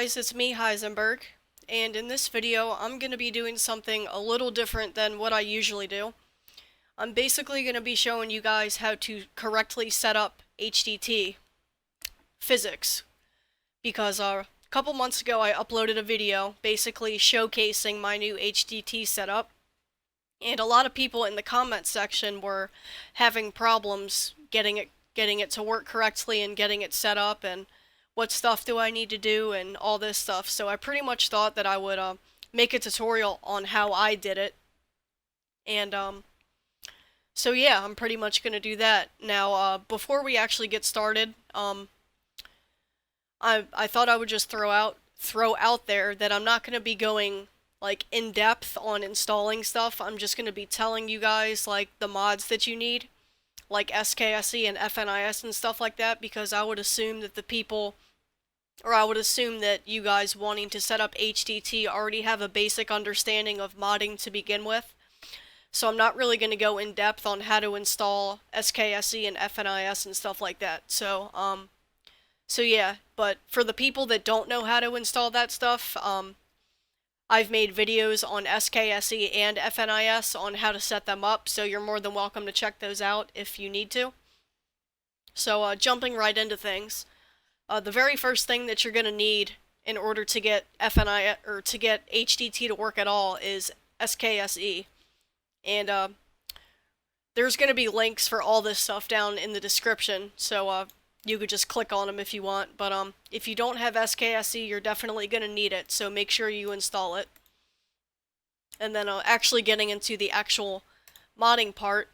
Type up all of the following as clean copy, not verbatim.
Guys, it's me, Heisenberg, and in this video I'm going to be doing something a little different than what I usually do. I'm basically going to be showing you guys how to correctly set up HDT Physics, because a couple months ago I uploaded a video basically showcasing my new HDT setup, and a lot of people in the comment section were having problems getting it to work correctly and getting it set up, and what stuff do I need to do and all this stuff. So I pretty much thought that I would make a tutorial on how I did it. And so yeah, I'm pretty much going to do that. Now, before we actually get started, I thought I would just throw out there that I'm not going to be going like in depth on installing stuff. I'm just going to be telling you guys like the mods that you need, like SKSE and FNIS and stuff like that, because I would assume that you guys wanting to set up HDT already have a basic understanding of modding to begin with. So I'm not really going to go in depth on how to install SKSE and FNIS and stuff like that. So yeah, but for the people that don't know how to install that stuff, I've made videos on SKSE and FNIS on how to set them up, so you're more than welcome to check those out if you need to. So jumping right into things, the very first thing that you're going to need in order to get FNI or to get HDT to work at all is SKSE, and there's going to be links for all this stuff down in the description, so you could just click on them if you want. But if you don't have SKSE, you're definitely going to need it, so make sure you install it. And then actually getting into the actual modding part,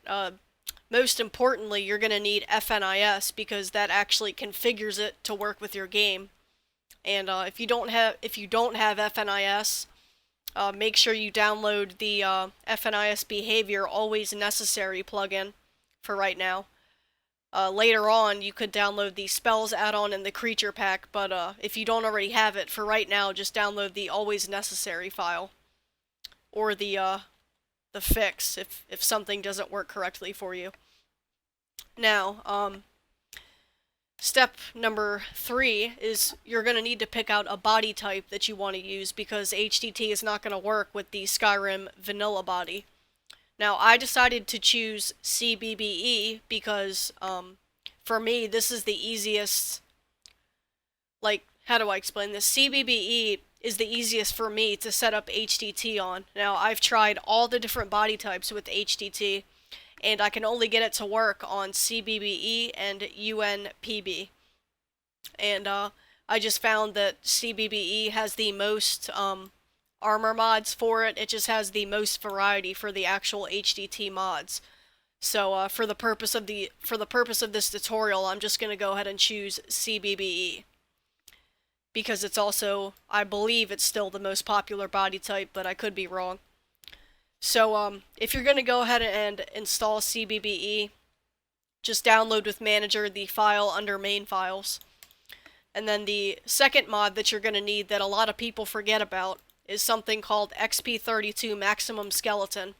most importantly, you're going to need FNIS, because that actually configures it to work with your game. And if you don't have FNIS, make sure you download the FNIS Behavior Always Necessary plugin for right now. Later on, you could download the Spells add-on and the Creature pack, but if you don't already have it, for right now, just download the Always Necessary file, or the fix if something doesn't work correctly for you. Now, step number 3 is you're going to need to pick out a body type that you want to use, because HDT is not going to work with the Skyrim vanilla body. Now, I decided to choose CBBE because, for me, this is the easiest, like, how do I explain this? CBBE is the easiest for me to set up HDT on. Now, I've tried all the different body types with HDT, and I can only get it to work on CBBE and UNPB. And I just found that CBBE has the most armor mods for it. It just has the most variety for the actual HDT mods. So for the purpose of this tutorial, I'm just going to go ahead and choose CBBE, because it's also, I believe it's still the most popular body type, but I could be wrong. So if you're going to go ahead and install CBBE, just download with Manager the file under Main Files. And then the second mod that you're going to need that a lot of people forget about is something called XP32 Maximum Skeleton.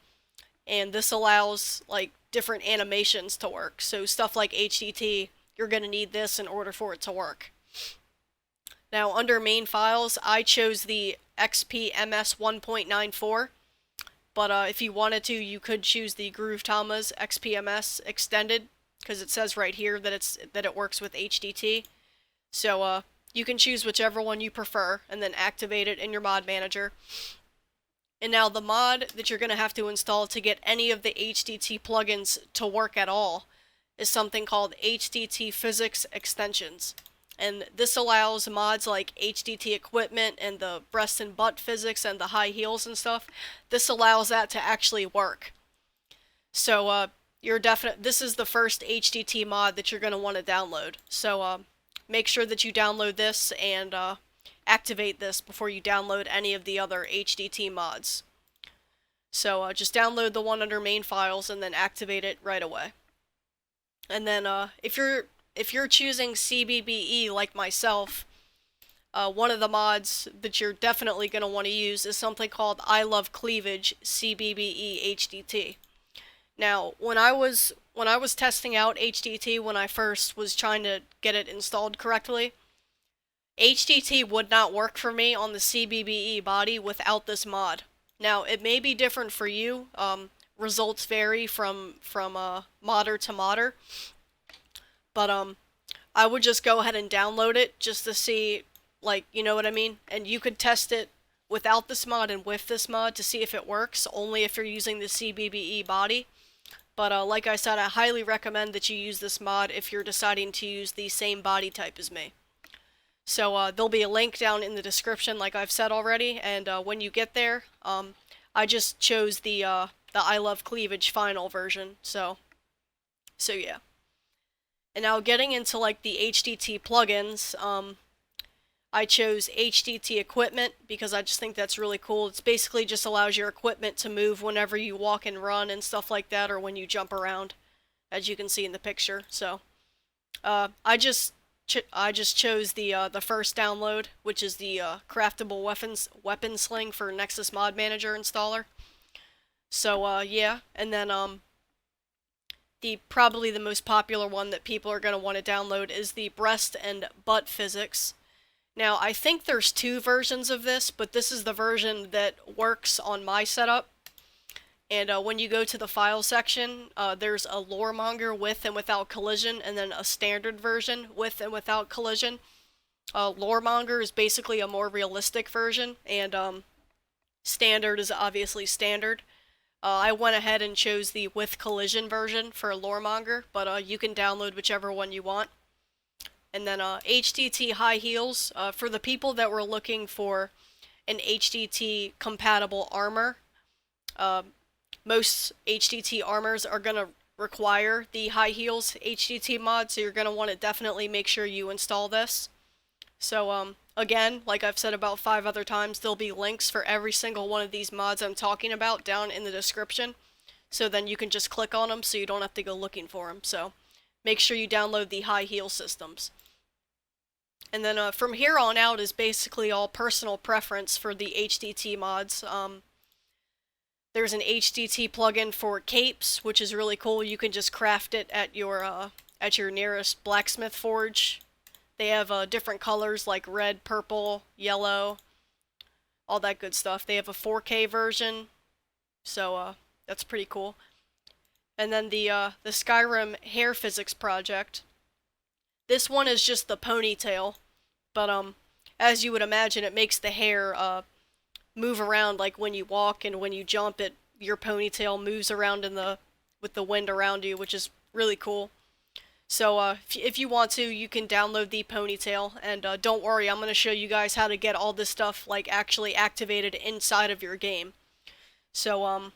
And this allows like different animations to work. So stuff like HDT, you're going to need this in order for it to work. Now, under Main Files, I chose the XPMS 1.94, but if you wanted to, you could choose the Groove Tama's XPMS Extended, because it says right here that it works with HDT. So you can choose whichever one you prefer, and then activate it in your mod manager. And now the mod that you're going to have to install to get any of the HDT plugins to work at all is something called HDT Physics Extensions. And this allows mods like HDT equipment and the breast and butt physics and the high heels and stuff. This allows that to actually work. So this is the first HDT mod that you're going to want to download. So make sure that you download this and activate this before you download any of the other HDT mods. So just download the one under Main Files and then activate it right away. And then if you're choosing CBBE like myself, one of the mods that you're definitely going to want to use is something called I Love Cleavage CBBE HDT. Now, when I was testing out HDT when I first was trying to get it installed correctly, HDT would not work for me on the CBBE body without this mod. Now, it may be different for you. Results vary from modder to modder. But I would just go ahead and download it just to see, like, you know what I mean? And you could test it without this mod and with this mod to see if it works, only if you're using the CBBE body. But like I said, I highly recommend that you use this mod if you're deciding to use the same body type as me. So there'll be a link down in the description, like I've said already, and when you get there, I just chose the I Love Cleavage final version, so yeah. And now getting into like the HDT plugins, I chose HDT equipment because I just think that's really cool. It's basically just allows your equipment to move whenever you walk and run and stuff like that, or when you jump around, as you can see in the picture. So I just chose the first download, which is the craftable weapon sling for Nexus Mod Manager installer. So yeah, and then probably the most popular one that people are going to want to download is the breast and butt physics. Now, I think there's two versions of this, but this is the version that works on my setup. And when you go to the file section, there's a loremonger with and without collision, and then a standard version with and without collision. Loremonger is basically a more realistic version, and standard is obviously standard. I went ahead and chose the with collision version for loremonger, but you can download whichever one you want. And then HDT HighHeels, for the people that were looking for an HDT compatible armor. Most HDT armors are going to require the HighHeels HDT mod, so you're going to want to definitely make sure you install this. So again, like I've said about 5 other times, there'll be links for every single one of these mods I'm talking about down in the description. So then you can just click on them so you don't have to go looking for them. So make sure you download the HighHeels systems. And then from here on out is basically all personal preference for the HDT mods. There's an HDT plugin for capes, which is really cool. You can just craft it at your nearest blacksmith forge. They have different colors like red, purple, yellow, all that good stuff. They have a 4K version, so that's pretty cool. And then the Skyrim hair physics project. This one is just the ponytail, but as you would imagine, it makes the hair move around, like when you walk and when you jump, your ponytail moves around with the wind around you, which is really cool. So if you want to, you can download the ponytail, and don't worry, I'm going to show you guys how to get all this stuff like actually activated inside of your game. So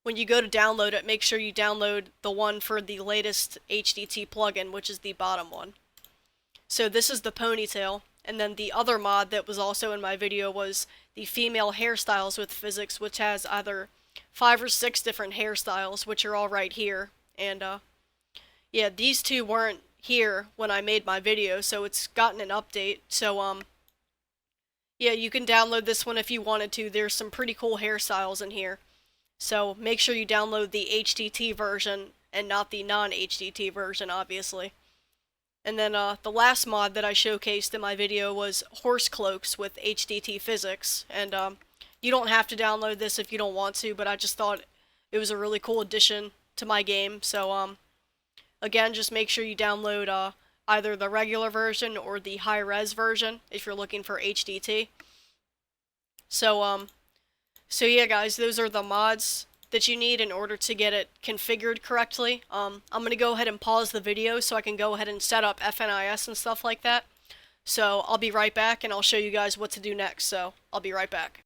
when you go to download it, make sure you download the one for the latest HDT plugin, which is the bottom one. So this is the ponytail, and then the other mod that was also in my video was the female hairstyles with physics, which has either 5 or 6 different hairstyles, which are all right here. And yeah, these two weren't here when I made my video, so it's gotten an update. So yeah, you can download this one if you wanted to. There's some pretty cool hairstyles in here. So make sure you download the HDT version and not the non-HDT version, obviously. And then the last mod that I showcased in my video was horse cloaks with HDT Physics. And you don't have to download this if you don't want to, but I just thought it was a really cool addition to my game. So again, just make sure you download either the regular version or the high-res version if you're looking for HDT. So yeah, guys, those are the mods that you need in order to get it configured correctly. I'm going to go ahead and pause the video so I can go ahead and set up FNIS and stuff like that. So I'll be right back, and I'll show you guys what to do next. So I'll be right back.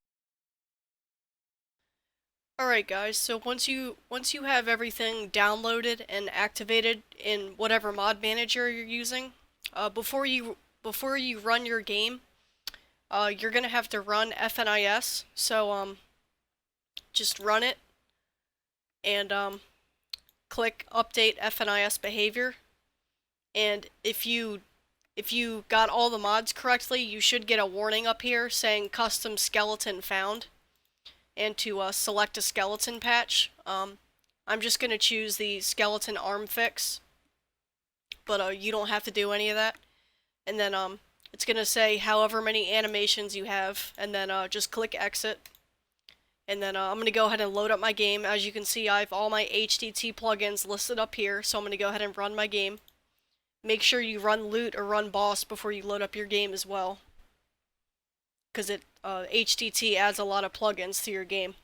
Alright guys, so once you have everything downloaded and activated in whatever mod manager you're using, before you run your game, you're gonna have to run FNIS. So just run it and click update FNIS behavior. And if you got all the mods correctly, you should get a warning up here saying custom skeleton found, and to select a skeleton patch. I'm just gonna choose the skeleton arm fix, but you don't have to do any of that. And then it's gonna say however many animations you have, and then just click exit. And then I'm gonna go ahead and load up my game. As you can see, I have all my HDT plugins listed up here, so I'm gonna go ahead and run my game. Make sure you run loot or run boss before you load up your game as well, because HDT adds a lot of plugins to your game.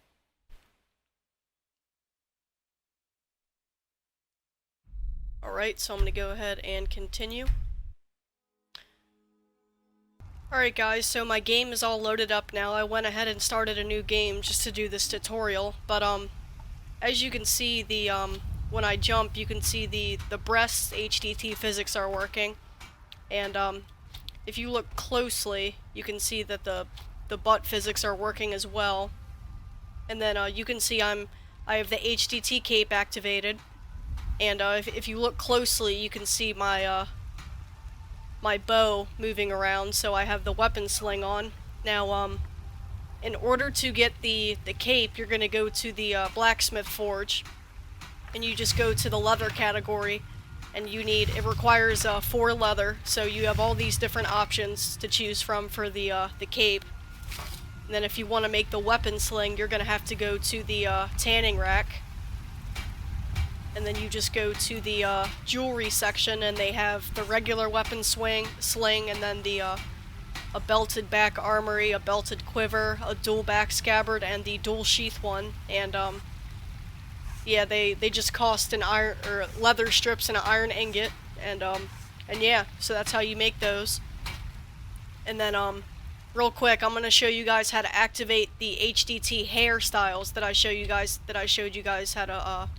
Alright, so I'm going to go ahead and continue. Alright guys, so my game is all loaded up now. I went ahead and started a new game just to do this tutorial, but as you can see, when I jump, you can see the breasts HDT physics are working, and if you look closely, you can see that the butt physics are working as well. And then you can see I have the HDT cape activated. And if you look closely, you can see my my bow moving around, so I have the weapon sling on. Now, in order to get the cape, you're going to go to the blacksmith forge, and you just go to the leather category, and it requires 4 leather, so you have all these different options to choose from for the cape. And then if you want to make the weapon sling, you're going to have to go to the tanning rack. And then you just go to the jewelry section, and they have the regular weapon sling, and then a belted back armory, a belted quiver, a dual back scabbard, and the dual sheath one. And yeah, they just cost an iron or leather strips and an iron ingot, and yeah, so that's how you make those. And then real quick, I'm gonna show you guys how to activate the HDT Hairstyles that I showed you guys how to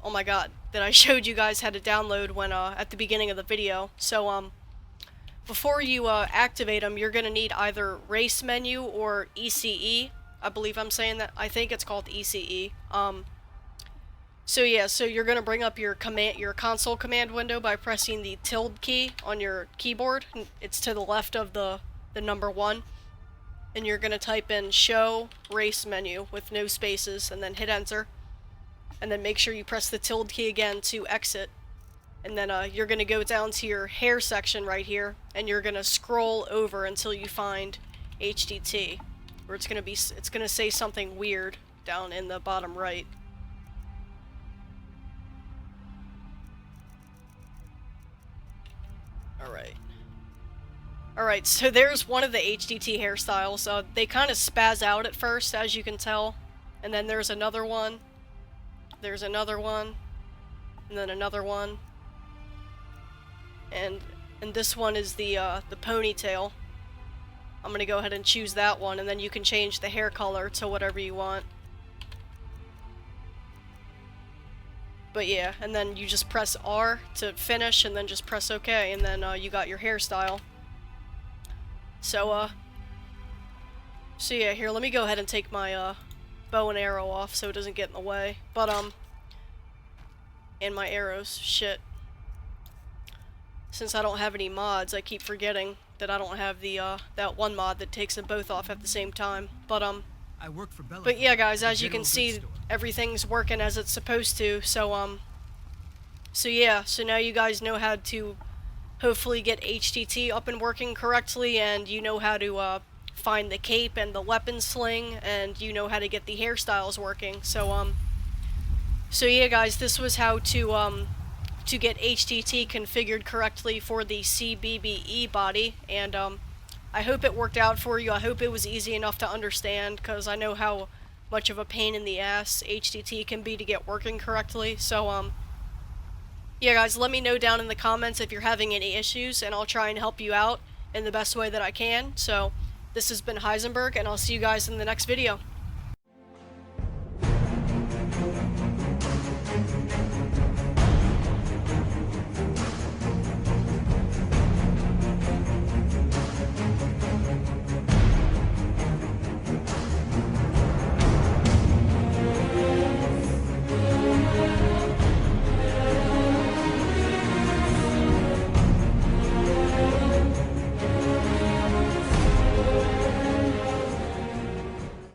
oh my god, that I showed you guys how to download when at the beginning of the video. So before you activate them, you're gonna need either RaceMenu or ECE. I believe I'm saying that. I think it's called ECE. So yeah, so you're gonna bring up your console command window by pressing the tilde key on your keyboard. It's to the left of the number 1, and you're gonna type in show race menu with no spaces, and then hit enter. And then make sure you press the tilde key again to exit. And then you're going to go down to your hair section right here, and you're going to scroll over until you find HDT. Or it's going to say something weird down in the bottom right. Alright, so there's one of the HDT hairstyles. They kind of spaz out at first, as you can tell. And then there's another one. There's another one, and then another one, and this one is the ponytail. I'm gonna go ahead and choose that one, and then you can change the hair color to whatever you want. But yeah, and then you just press R to finish, and then just press OK, and then you got your hairstyle. So yeah, here, let me go ahead and take my bow and arrow off so it doesn't get in the way. But and my arrows, shit. Since I don't have any mods, I keep forgetting that I don't have the that one mod that takes them both off at the same time. But I work for Bella, but yeah guys, as you can see, everything's working as it's supposed to. So so yeah, so now you guys know how to hopefully get HDT up and working correctly, and you know how to find the cape and the weapon sling, and you know how to get the hairstyles working. So so yeah guys, this was how to get HDT configured correctly for the CBBE body, and I hope it worked out for you. I hope it was easy enough to understand, because I know how much of a pain in the ass HDT can be to get working correctly. So yeah guys, let me know down in the comments if you're having any issues, and I'll try and help you out in the best way that I can. So this has been Heisenberg, and I'll see you guys in the next video.